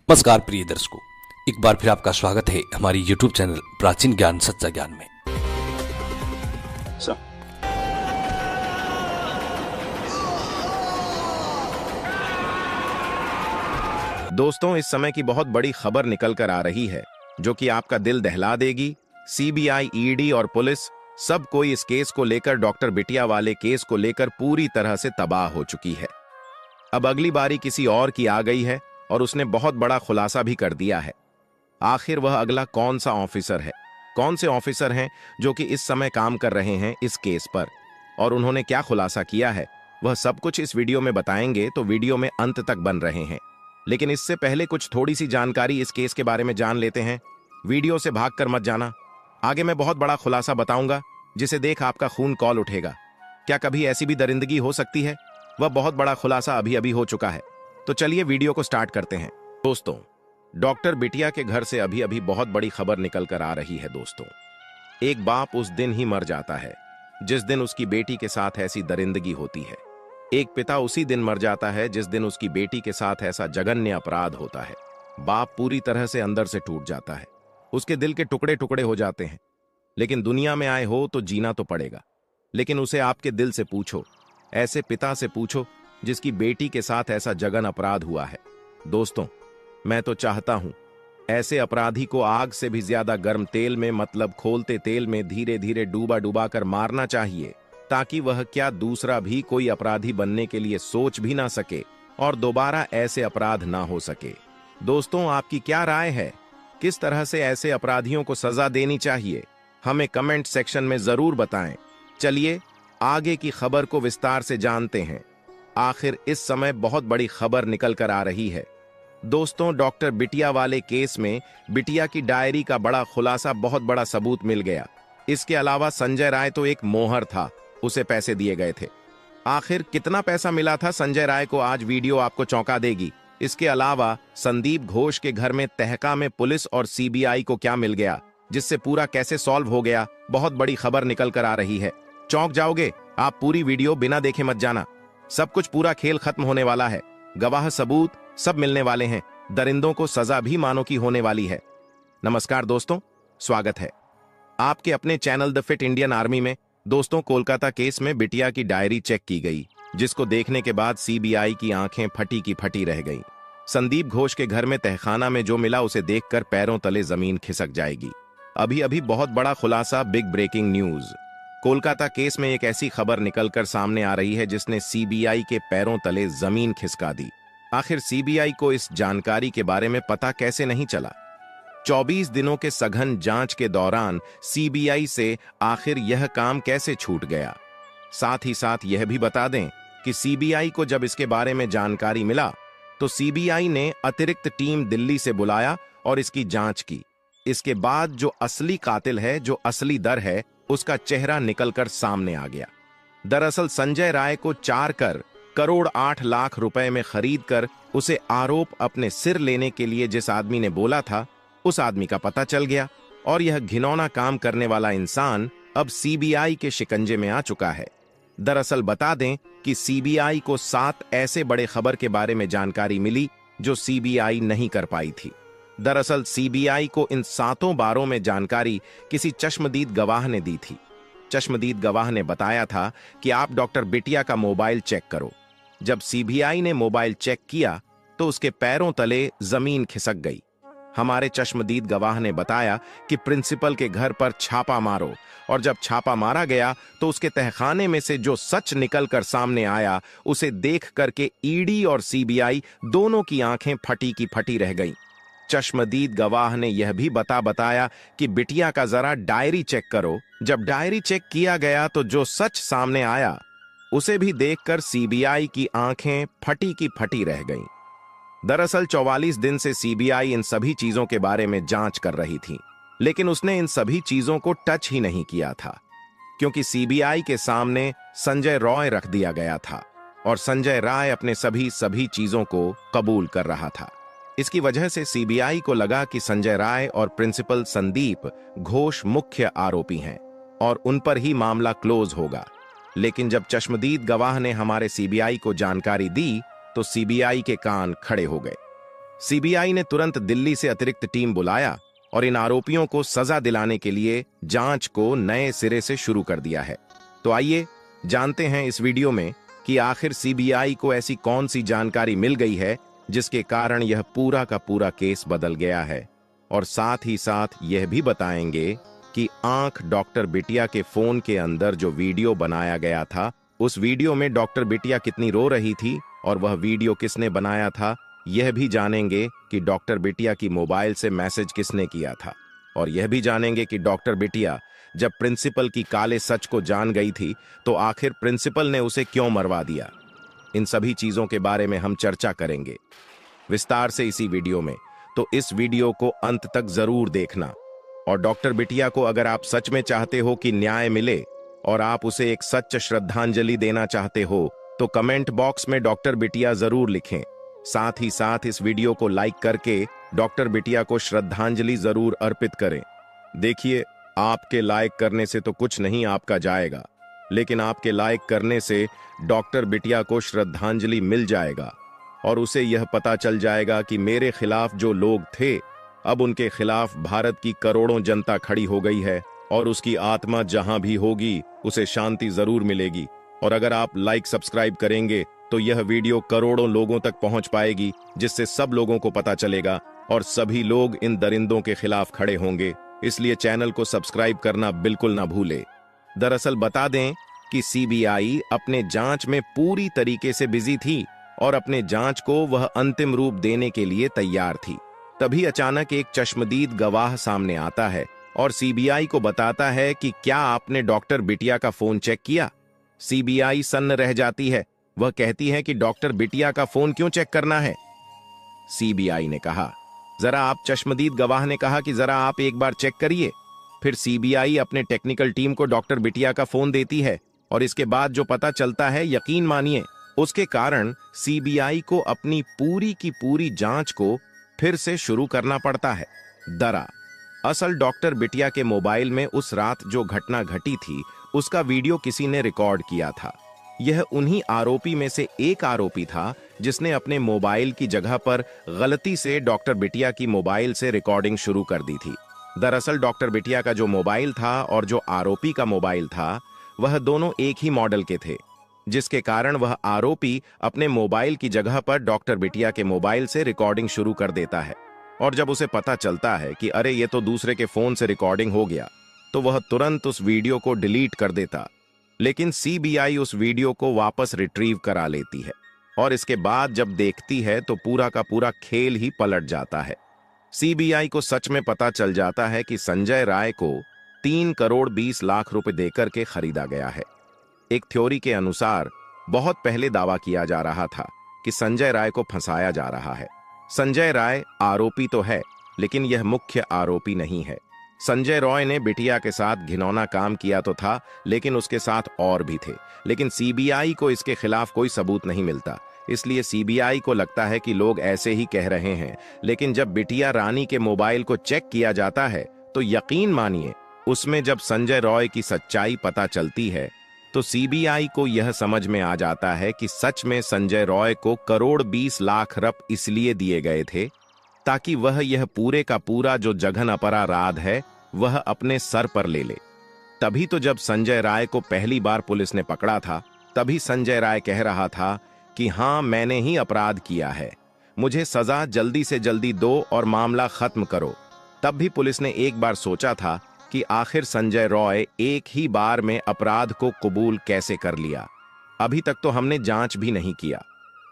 नमस्कार प्रिय दर्शकों, एक बार फिर आपका स्वागत है हमारी YouTube चैनल प्राचीन ज्ञान सच्चा ज्ञान में। दोस्तों, इस समय की बहुत बड़ी खबर निकल कर आ रही है जो कि आपका दिल दहला देगी। सीबीआई, ईडी और पुलिस सब कोई इस केस को लेकर, डॉक्टर बिटिया वाले केस को लेकर पूरी तरह से तबाह हो चुकी है। अब अगली बारी किसी और की आ गई है और उसने बहुत बड़ा खुलासा भी कर दिया है। आखिर वह अगला कौन सा ऑफिसर है, कौन से ऑफिसर हैं जो कि इस समय काम कर रहे हैं इस केस पर, और उन्होंने क्या खुलासा किया है, वह सब कुछ इस वीडियो में बताएंगे, तो वीडियो में अंत तक बन रहे हैं। लेकिन इससे पहले कुछ थोड़ी सी जानकारी इस केस के बारे में जान लेते हैं। वीडियो से भागकर मत जाना, आगे मैं बहुत बड़ा खुलासा बताऊंगा जिसे देख आपका खून कौल उठेगा। क्या कभी ऐसी भी दरिंदगी हो सकती है? वह बहुत बड़ा खुलासा अभी अभी हो चुका है। तो चलिए वीडियो को स्टार्ट करते हैं। दोस्तों, डॉक्टर बिटिया के घर से अभी अभी बहुत बड़ी खबर निकल कर आ रही है। दोस्तों, एक बाप उस दिन ही मर जाता है जिस दिन उसकी बेटी के साथ ऐसी दरिंदगी होती है। एक पिता उसी दिन मर जाता है जिस दिन उसकी बेटी के साथ ऐसा जघन्य अपराध होता है। बाप पूरी तरह से अंदर से टूट जाता है, उसके दिल के टुकड़े टुकड़े हो जाते हैं। लेकिन दुनिया में आए हो तो जीना तो पड़ेगा। लेकिन उसे आपके दिल से पूछो, ऐसे पिता से पूछो जिसकी बेटी के साथ ऐसा जघन अपराध हुआ है। दोस्तों, मैं तो चाहता हूं ऐसे अपराधी को आग से भी ज्यादा गर्म तेल में, मतलब खोलते तेल में धीरे धीरे डूबा डूबा कर मारना चाहिए, ताकि वह क्या दूसरा भी कोई अपराधी बनने के लिए सोच भी ना सके और दोबारा ऐसे अपराध ना हो सके। दोस्तों, आपकी क्या राय है? किस तरह से ऐसे अपराधियों को सजा देनी चाहिए? हमें कमेंट सेक्शन में जरूर बताएं। चलिए आगे की खबर को विस्तार से जानते हैं। आखिर इस समय बहुत बड़ी खबर निकल कर आ रही है। दोस्तों, डॉक्टर बिटिया वाले केस में बिटिया की डायरी का बड़ा खुलासा, बहुत बड़ा सबूत मिल गया। इसके अलावा संजय राय तो एक मोहर था, उसे पैसे दिए गए थे। आखिर कितना पैसा मिला था संजय राय को, आज वीडियो आपको चौंका देगी। इसके अलावा संदीप घोष के घर में तहका में पुलिस और सीबीआई को क्या मिल गया, जिससे पूरा कैसे सॉल्व हो गया, बहुत बड़ी खबर निकल कर आ रही है। चौंक जाओगे आप, पूरी वीडियो बिना देखे मत जाना। सब कुछ, पूरा खेल खत्म होने वाला है। गवाह सबूत सब मिलने वाले हैं। दरिंदों को सजा भी मानो की होने वाली है। नमस्कार दोस्तों, स्वागत है आपके अपने channel the fit Indian army में। दोस्तों, कोलकाता केस में बिटिया की डायरी चेक की गई, जिसको देखने के बाद सीबीआई की आंखें फटी की फटी रह गईं। संदीप घोष के घर में तहखाना में जो मिला उसे देखकर पैरों तले जमीन खिसक जाएगी। अभी अभी बहुत बड़ा खुलासा, big breaking news. Kolkata case में एक ऐसी खबर निकलकर सामने आ रही है जिसने सीबीआई के पैरों तले जमीन खिसका दी। आखिर सीबीआई को इस जानकारी के बारे में पता कैसे नहीं चला? 24 दिनों के सघन जांच के दौरान सीबीआई से आखिर यह काम कैसे छूट गया? साथ ही साथ यह भी बता दें कि सीबीआई को जब इसके बारे में जानकारी मिला तो सीबीआई ने अतिरिक्त टीम दिल्ली से बुलाया और इसकी जांच की। इसके बाद जो असली कातिल है, जो असली दर है, उसका चेहरा निकलकर सामने आ गया। दरअसल संजय राय को 4 करोड़ 8 लाख रुपए में खरीद कर उसे आरोप अपने सिर लेने के लिए जिस आदमी ने बोला था, उस आदमी का पता चल गया और यह घिनौना काम करने वाला इंसान अब सीबीआई के शिकंजे में आ चुका है। दरअसल बता दें कि सीबीआई को 7 ऐसे बड़े खबर के बारे में जानकारी मिली जो सीबीआई नहीं कर पाई थी। दरअसल सीबीआई को इन 7 बारों में जानकारी किसी चश्मदीद गवाह ने दी थी। चश्मदीद गवाह ने बताया था कि आप डॉक्टर बिटिया का मोबाइल चेक करो। जब सीबीआई ने मोबाइल चेक किया तो उसके पैरों तले जमीन खिसक गई। हमारे चश्मदीद गवाह ने बताया कि प्रिंसिपल के घर पर छापा मारो, और जब छापा मारा गया तो उसके तहखाने में से जो सच निकलकर सामने आया, उसे देख करके ईडी और सीबीआई दोनों की आंखें फटी की फटी रह गईं। चश्मदीद गवाह ने यह भी बताया कि बिटिया का जरा डायरी चेक करो। जब डायरी चेक किया गया तो जो सच सामने आया, उसे भी देखकर सीबीआई की आंखें फटी की फटी रह गईं। दरअसल 44 दिन से सीबीआई इन सभी चीजों के बारे में जांच कर रही थी, लेकिन उसने इन सभी चीजों को टच ही नहीं किया था, क्योंकि सीबीआई के सामने संजय रॉय रख दिया गया था और संजय राय अपने सभी चीजों को कबूल कर रहा था। इसकी वजह से सीबीआई को लगा कि संजय राय और प्रिंसिपल संदीप घोष मुख्य आरोपी हैं और उन पर ही मामला क्लोज होगा। लेकिन जब चश्मदीद गवाह ने हमारे सीबीआई को जानकारी दी तो सीबीआई के कान खड़े हो गए। सीबीआई ने तुरंत दिल्ली से अतिरिक्त टीम बुलाया और इन आरोपियों को सजा दिलाने के लिए जांच को नए सिरे से शुरू कर दिया है। तो आइए जानते हैं इस वीडियो में कि आखिर सीबीआई को ऐसी कौन सी जानकारी मिल गई है जिसके कारण यह पूरा का पूरा केस बदल गया है, और साथ ही साथ यह भी बताएंगे कि आंख डॉक्टर बिटिया के फोन के अंदर जो वीडियो बनाया गया था, उस वीडियो में डॉक्टर बिटिया कितनी रो रही थी और वह वीडियो किसने बनाया था। यह भी जानेंगे कि डॉक्टर बिटिया की मोबाइल से मैसेज किसने किया था, और यह भी जानेंगे कि डॉक्टर बिटिया जब प्रिंसिपल की काले सच को जान गई थी तो आखिर प्रिंसिपल ने उसे क्यों मरवा दिया। इन सभी चीजों के बारे में हम चर्चा करेंगे विस्तार से इसी वीडियो में, तो इस वीडियो को अंत तक जरूर देखना। और डॉक्टर बिटिया को अगर आप सच में चाहते हो कि न्याय मिले और आप उसे एक सच्च श्रद्धांजलि देना चाहते हो तो कमेंट बॉक्स में डॉक्टर बिटिया जरूर लिखें। साथ ही साथ इस वीडियो को लाइक करके डॉक्टर बिटिया को श्रद्धांजलि जरूर अर्पित करें। देखिए, आपके लाइक करने से तो कुछ नहीं आपका जाएगा, लेकिन आपके लाइक करने से डॉक्टर बिटिया को श्रद्धांजलि मिल जाएगा और उसे यह पता चल जाएगा कि मेरे खिलाफ जो लोग थे, अब उनके खिलाफ भारत की करोड़ों जनता खड़ी हो गई है और उसकी आत्मा जहां भी होगी उसे शांति जरूर मिलेगी। और अगर आप लाइक सब्सक्राइब करेंगे तो यह वीडियो करोड़ों लोगों तक पहुंच पाएगी, जिससे सब लोगों को पता चलेगा और सभी लोग इन दरिंदों के खिलाफ खड़े होंगे। इसलिए चैनल को सब्सक्राइब करना बिल्कुल ना भूले। दरअसल बता दें कि सीबीआई अपने जांच में पूरी तरीके से बिजी थी और अपने जांच को वह अंतिम रूप देने के लिए तैयार थी। तभी अचानक एक चश्मदीद गवाह सामने आता है और सीबीआई को बताता है कि क्या आपने डॉक्टर बिटिया का फोन चेक किया। सीबीआई सन्न रह जाती है। वह कहती है कि डॉक्टर बिटिया का फोन क्यों चेक करना है। सीबीआई ने कहा, जरा आप, चश्मदीद गवाह ने कहा कि जरा आप एक बार चेक करिए। फिर सीबीआई अपने टेक्निकल टीम को डॉक्टर बिटिया का फोन देती है और इसके बाद जो पता चलता है, यकीन मानिए, उसके कारण सीबीआई को अपनी पूरी की पूरी जांच को फिर से शुरू करना पड़ता है। दरअसल डॉक्टर बिटिया के मोबाइल में उस रात जो घटना घटी थी उसका वीडियो किसी ने रिकॉर्ड किया था। यह उन्हीं आरोपी में से एक आरोपी था जिसने अपने मोबाइल की जगह पर गलती से डॉक्टर बिटिया की मोबाइल से रिकॉर्डिंग शुरू कर दी थी। दरअसल डॉक्टर बिटिया का जो मोबाइल था और जो आरोपी का मोबाइल था, वह दोनों एक ही मॉडल के थे, जिसके कारण वह आरोपी अपने मोबाइल की जगह पर डॉक्टर बिटिया के मोबाइल से रिकॉर्डिंग शुरू कर देता है। और जब उसे पता चलता है कि अरे ये तो दूसरे के फोन से रिकॉर्डिंग हो गया, तो वह तुरंत उस वीडियो को डिलीट कर देता। लेकिन सीबीआई उस वीडियो को वापस रिट्रीव करा लेती है और इसके बाद जब देखती है तो पूरा का पूरा खेल ही पलट जाता है। सीबीआई को सच में पता चल जाता है कि संजय राय को 3 करोड़ 20 लाख रुपए देकर के खरीदा गया है। एक थ्योरी के अनुसार बहुत पहले दावा किया जा रहा था कि संजय राय को फंसाया जा रहा है। संजय राय आरोपी तो है, लेकिन यह मुख्य आरोपी नहीं है। संजय रॉय ने बिटिया के साथ घिनौना काम किया तो था, लेकिन उसके साथ और भी थे। लेकिन सीबीआई को इसके खिलाफ कोई सबूत नहीं मिलता, इसलिए सीबीआई को लगता है कि लोग ऐसे ही कह रहे हैं। लेकिन जब बिटिया रानी के मोबाइल को चेक किया जाता है तो यकीन मानिए, उसमें जब संजय रॉय की सच्चाई पता चलती है तो सीबीआई को यह समझ में आ जाता है कि सच में संजय रॉय को करोड़ 20 लाख रुपए इसलिए दिए गए थे ताकि वह यह पूरे का पूरा जो जघन अपराध है वह अपने सर पर ले ले। तभी तो जब संजय राय को पहली बार पुलिस ने पकड़ा था, तभी संजय राय कह रहा था कि हाँ, मैंने ही अपराध किया है, मुझे सजा जल्दी से जल्दी दो और मामला खत्म करो। तब भी पुलिस ने एक बार सोचा था कि आखिर संजय रॉय एक ही बार में अपराध को कबूल कैसे कर लिया। अभी तक तो हमने जांच भी नहीं किया,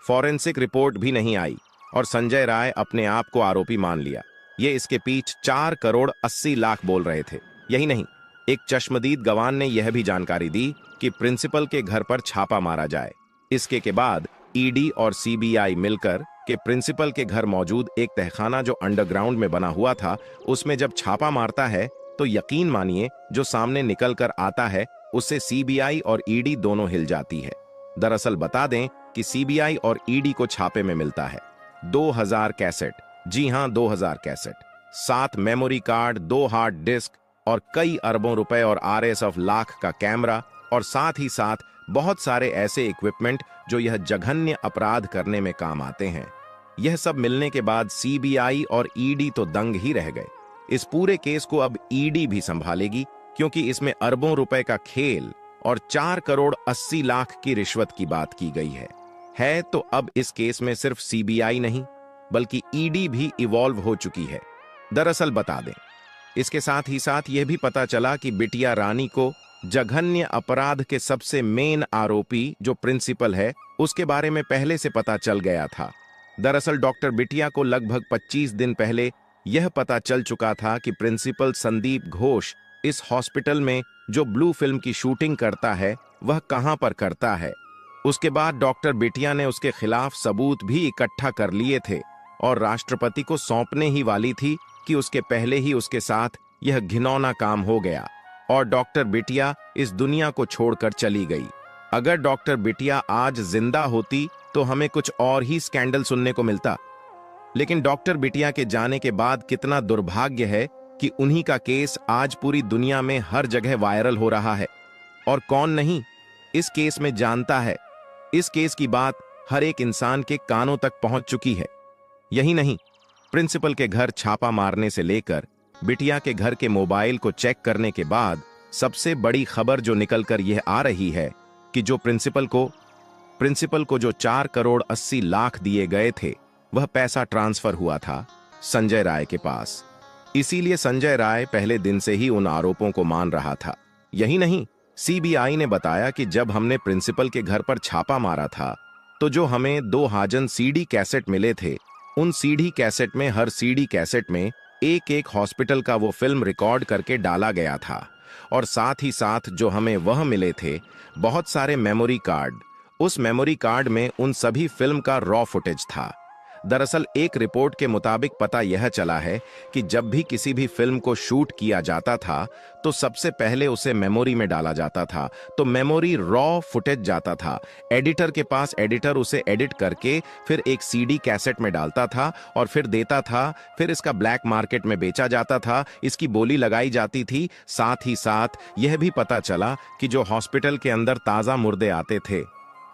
फॉरेंसिक रिपोर्ट भी नहीं आई और संजय राय अपने आप को आरोपी मान लिया। ये इसके पीछे 4 करोड़ 80 लाख बोल रहे थे। यही नहीं, एक चश्मदीद गवाह ने यह भी जानकारी दी कि प्रिंसिपल के घर पर छापा मारा जाए। इसके के बाद ईडी और सीबीआई मिलकर के प्रिंसिपल के घर मौजूद एक तहखाना जो अंडरग्राउंड में बना हुआ था, उसमें जब छापा मारता है तो यकीन मानिए जो सामने निकल कर आता है उससे सीबीआई और ईडी दोनों हिल जाती है। दरअसल बता दें कि सीबीआई और ईडी को छापे में मिलता है 2000 कैसेट, जी हां 2000 cassette, 7 memory card, 2 hard disk और कई अरबों रुपए और RSF लाख का कैमरा, और साथ ही साथ बहुत सारे ऐसे इक्विपमेंट जो यह जघन्य अपराध करने में काम आते हैं। यह सब मिलने के बाद सीबीआई और ईडी तो दंग ही रह गए। इस पूरे केस को अब ईडी भी संभालेगी, क्योंकि इसमें अरबों रुपए का खेल और 4 करोड़ 80 लाख की रिश्वत की बात की गई है तो अब इस केस में सिर्फ सीबीआई नहीं बल्कि ईडी भी इवॉल्व हो चुकी है। दरअसल बता दें, इसके साथ ही साथ यह भी पता चला कि बिटिया रानी को जघन्य अपराध के सबसे मेन आरोपी जो प्रिंसिपल है उसके बारे में पहले से पता चल गया था। दरअसल डॉक्टर बिटिया को लगभग 25 दिन पहले यह पता चल चुका था कि प्रिंसिपल संदीप घोष इस हॉस्पिटल में जो ब्लू फिल्म की शूटिंग करता है वह कहां पर करता है। उसके बाद डॉक्टर बिटिया ने उसके खिलाफ सबूत भी इकट्ठा कर लिए थे और राष्ट्रपति को सौंपने ही वाली थी कि उसके पहले ही उसके साथ यह घिनौना काम हो गया और डॉक्टर बिटिया इस दुनिया को छोड़कर चली गई। अगर डॉक्टर बिटिया आज जिंदा होती तो हमें कुछ और ही स्कैंडल सुनने को मिलता। लेकिन डॉक्टर बिटिया के जाने के बाद कितना दुर्भाग्य है कि उन्हीं का केस आज पूरी दुनिया में हर जगह वायरल हो रहा है और कौन नहीं इस केस में जानता है। इस केस की बात हर एक इंसान के कानों तक पहुंच चुकी है। यही नहीं, प्रिंसिपल के घर छापा मारने से लेकर बिटिया के घर के मोबाइल को चेक करने के बाद सबसे बड़ी खबर जो निकलकर यह आ रही है कि जो प्रिंसिपल को जो 4 करोड़ 80 लाख दिए गए थे वह पैसा ट्रांसफर हुआ था संजय राय के पास। इसीलिए संजय राय पहले दिन से ही उन आरोपों को मान रहा था। यही नहीं, सीबीआई ने बताया कि जब हमने प्रिंसिपल के घर पर छापा मारा था तो जो हमें 2 हाजन सीडी कैसेट मिले थे, उन सीडी कैसेट में हर सीडी कैसेट में एक हॉस्पिटल का वो फिल्म रिकॉर्ड करके डाला गया था और साथ ही साथ जो हमें वह मिले थे बहुत सारे मेमोरी कार्ड, उस मेमोरी कार्ड में उन सभी फिल्म का रॉ फुटेज था। दरअसल एक रिपोर्ट के मुताबिक पता यह चला है कि जब भी किसी भी फिल्म को शूट किया जाता था तो सबसे पहले उसे मेमोरी में डाला जाता था, तो मेमोरी रॉ फुटेज जाता था एडिटर के पास, एडिटर उसे एडिट करके फिर एक सीडी कैसेट में डालता था और फिर देता था, फिर इसका ब्लैक मार्केट में बेचा जाता था, इसकी बोली लगाई जाती थी। साथ ही साथ यह भी पता चला कि जो हॉस्पिटल के अंदर ताज़ा मुर्दे आते थे,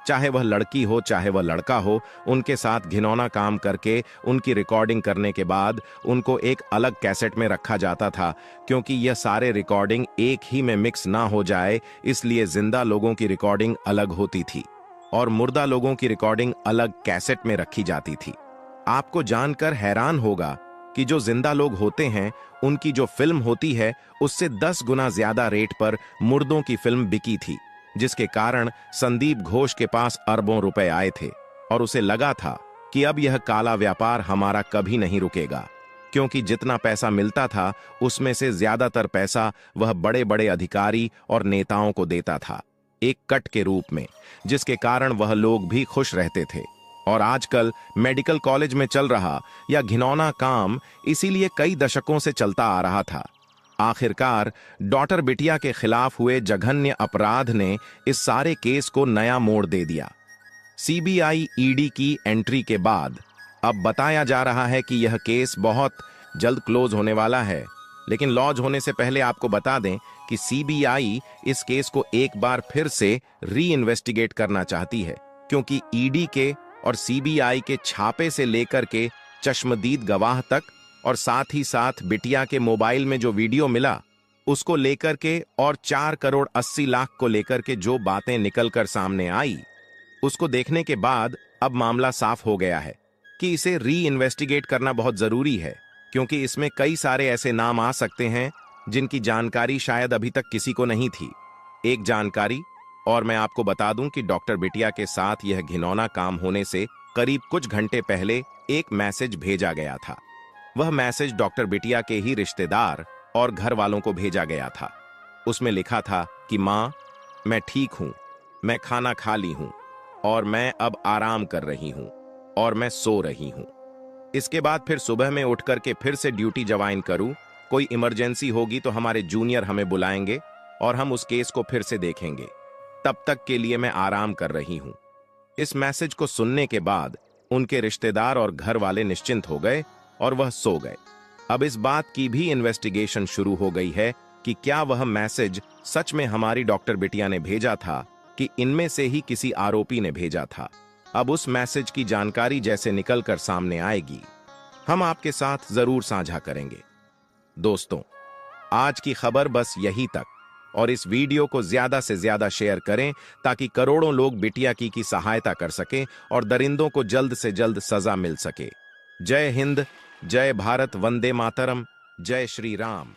चाहे वह लड़की हो चाहे वह लड़का हो, उनके साथ घिनौना काम करके उनकी रिकॉर्डिंग करने के बाद उनको एक अलग कैसेट में रखा जाता था, क्योंकि यह सारे रिकॉर्डिंग एक ही में मिक्स ना हो जाए, इसलिए जिंदा लोगों की रिकॉर्डिंग अलग होती थी और मुर्दा लोगों की रिकॉर्डिंग अलग कैसेट में रखी जाती थी। आपको जानकर हैरान होगा कि जो जिंदा लोग होते हैं उनकी जो फिल्म होती है उससे 10 गुना ज्यादा रेट पर मुर्दों की फिल्म बिकी थी, जिसके कारण संदीप घोष के पास अरबों रुपए आए थे और उसे लगा था कि अब यह काला व्यापार हमारा कभी नहीं रुकेगा, क्योंकि जितना पैसा मिलता था उसमें से ज्यादातर पैसा वह बड़े बड़े अधिकारी और नेताओं को देता था एक कट के रूप में, जिसके कारण वह लोग भी खुश रहते थे। और आजकल मेडिकल कॉलेज में चल रहा यह घिनौना काम इसीलिए कई दशकों से चलता आ रहा था। आखिरकार डॉक्टर बिटिया के खिलाफ हुए जघन्य अपराध ने इस सारे केस को नया मोड़ दे दिया। सीबीआई ईडी की एंट्री के बाद अब बताया जा रहा है कि यह केस बहुत जल्द क्लोज होने वाला है, लेकिन लॉन्च होने से पहले आपको बता दें कि सीबीआई इस केस को एक बार फिर से री इन्वेस्टिगेट करना चाहती है, क्योंकि ईडी के और सीबीआई के छापे से लेकर के चश्मदीद गवाह तक और साथ ही साथ बिटिया के मोबाइल में जो वीडियो मिला उसको लेकर के और 4 करोड़ 80 लाख को लेकर के जो बातें निकलकर सामने आई, उसको देखने के बाद अब मामला साफ हो गया है कि इसे री इन्वेस्टिगेट करना बहुत जरूरी है, क्योंकि इसमें कई सारे ऐसे नाम आ सकते हैं जिनकी जानकारी शायद अभी तक किसी को नहीं थी। एक जानकारी और मैं आपको बता दूं कि डॉक्टर बिटिया के साथ यह घिनौना काम होने से करीब कुछ घंटे पहले एक मैसेज भेजा गया था। वह मैसेज डॉक्टर बिटिया के ही रिश्तेदार और घर वालों को भेजा गया था। उसमें लिखा था कि माँ, मैं ठीक हूं, मैं खाना खा ली हूं और मैं अब आराम कर रही हूं और मैं सो रही हूं। इसके बाद फिर सुबह में उठ करके फिर से ड्यूटी ज्वाइन करूं, कोई इमरजेंसी होगी तो हमारे जूनियर हमें बुलाएंगे और हम उस केस को फिर से देखेंगे, तब तक के लिए मैं आराम कर रही हूं। इस मैसेज को सुनने के बाद उनके रिश्तेदार और घर वाले निश्चिंत हो गए और वह सो गए। अब इस बात की भी इन्वेस्टिगेशन शुरू हो गई है कि क्या वह मैसेज सच में हमारी डॉक्टर बिटिया ने भेजा था कि इनमें से ही किसी आरोपी ने भेजा था। अब उस मैसेज की जानकारी जैसे निकलकर सामने आएगी, हम आपके साथ जरूर साझा करेंगे। दोस्तों, आज की खबर बस यही तक, और इस वीडियो को ज्यादा से ज्यादा शेयर करें ताकि करोड़ों लोग बिटिया की सहायता कर सकें और दरिंदों को जल्द से जल्द सजा मिल सके। जय हिंद, जय भारत, वंदे मातरम, जय श्री राम।